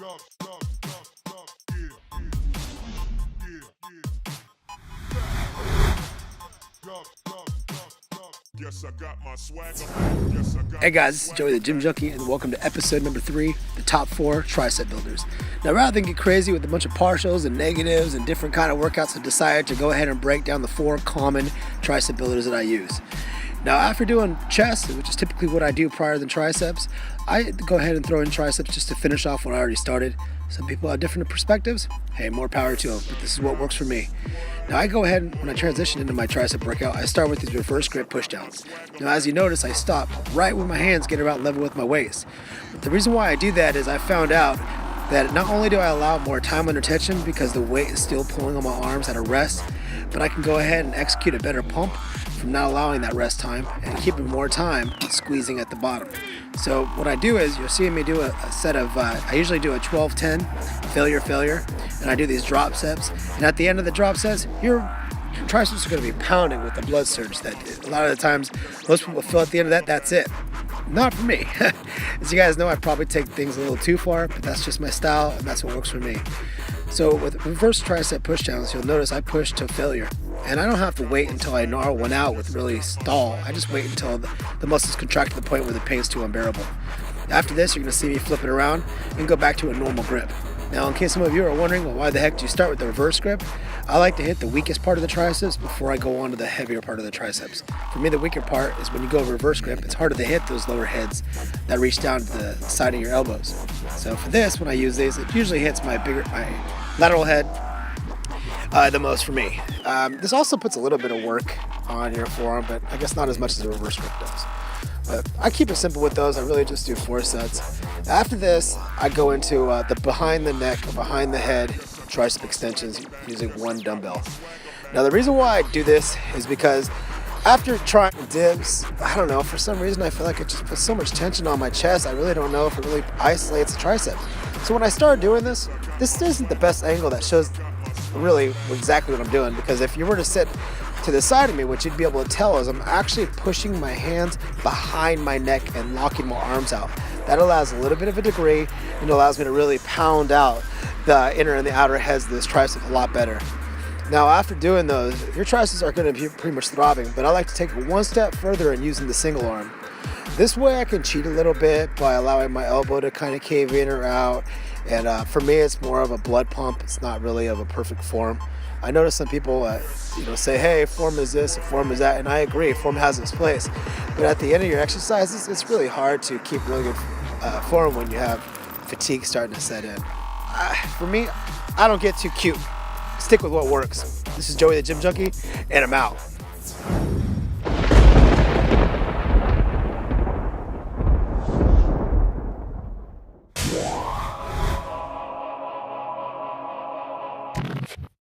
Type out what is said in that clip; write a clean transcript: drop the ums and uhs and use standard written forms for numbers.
Hey guys, this is Joey the Gym Junkie, and welcome to episode number 3, the top 4 tricep builders. Now, rather than get crazy with a bunch of partials and negatives and different kind of workouts, I decided to go ahead and break down the 4 common tricep builders that I use. Now, after doing chest, which is typically what I do prior than triceps, I go ahead and throw in triceps just to finish off what I already started. Some people have different perspectives. Hey, more power to them, but this is what works for me. Now, I go ahead and when I transition into my tricep workout, I start with these reverse grip pushdowns. Now, as you notice, I stop right when my hands get about level with my waist. But the reason why I do that is I found out that not only do I allow more time under tension because the weight is still pulling on my arms at a rest, but I can go ahead and execute a better pump from not allowing that rest time and keeping more time squeezing at the bottom. So what I do is you're seeing me do a set of, I usually do a 12-10, failure, and I do these drop sets. And at the end of the drop sets, your triceps are going to be pounding with the blood surge. That a lot of the times, most people feel at the end of that, that's it. Not for me. As you guys know, I probably take things a little too far, but that's just my style and that's what works for me. So with reverse tricep pushdowns, you'll notice I push to failure. And I don't have to wait until I gnarl one out with really stall. I just wait until the muscles contract to the point where the pain's too unbearable. After this, you're going to see me flip it around and go back to a normal grip. Now, in case some of you are wondering, well, why the heck do you start with the reverse grip? I like to hit the weakest part of the triceps before I go on to the heavier part of the triceps. For me, the weaker part is when you go reverse grip, it's harder to hit those lower heads that reach down to the side of your elbows. So for this, when I use these, it usually hits my lateral head the most for me. This also puts a little bit of work on your forearm, but I guess not as much as the reverse grip does. But I keep it simple with those. I really just do 4 sets. After this, I go into the behind the neck or behind the head tricep extensions using 1 dumbbell. Now, the reason why I do this is because after trying dips, I don't know, for some reason I feel like it just puts so much tension on my chest. I really don't know if it really isolates the tricep. So when I started doing this isn't the best angle that shows really exactly what I'm doing, because if you were to sit to the side of me, what you'd be able to tell is I'm actually pushing my hands behind my neck and locking my arms out. That allows a little bit of a degree and allows me to really pound out the inner and the outer heads of this tricep a lot better. Now, after doing those, your triceps are going to be pretty much throbbing, but I like to take it one step further and using the single arm. This way I can cheat a little bit by allowing my elbow to kind of cave in or out. And for me, it's more of a blood pump. It's not really of a perfect form. I notice some people say, hey, form is this, form is that, and I agree, form has its place. But at the end of your exercises, it's really hard to keep really good form when you have fatigue starting to set in. For me, I don't get too cute. Stick with what works. This is Joey the Gym Junkie, and I'm out.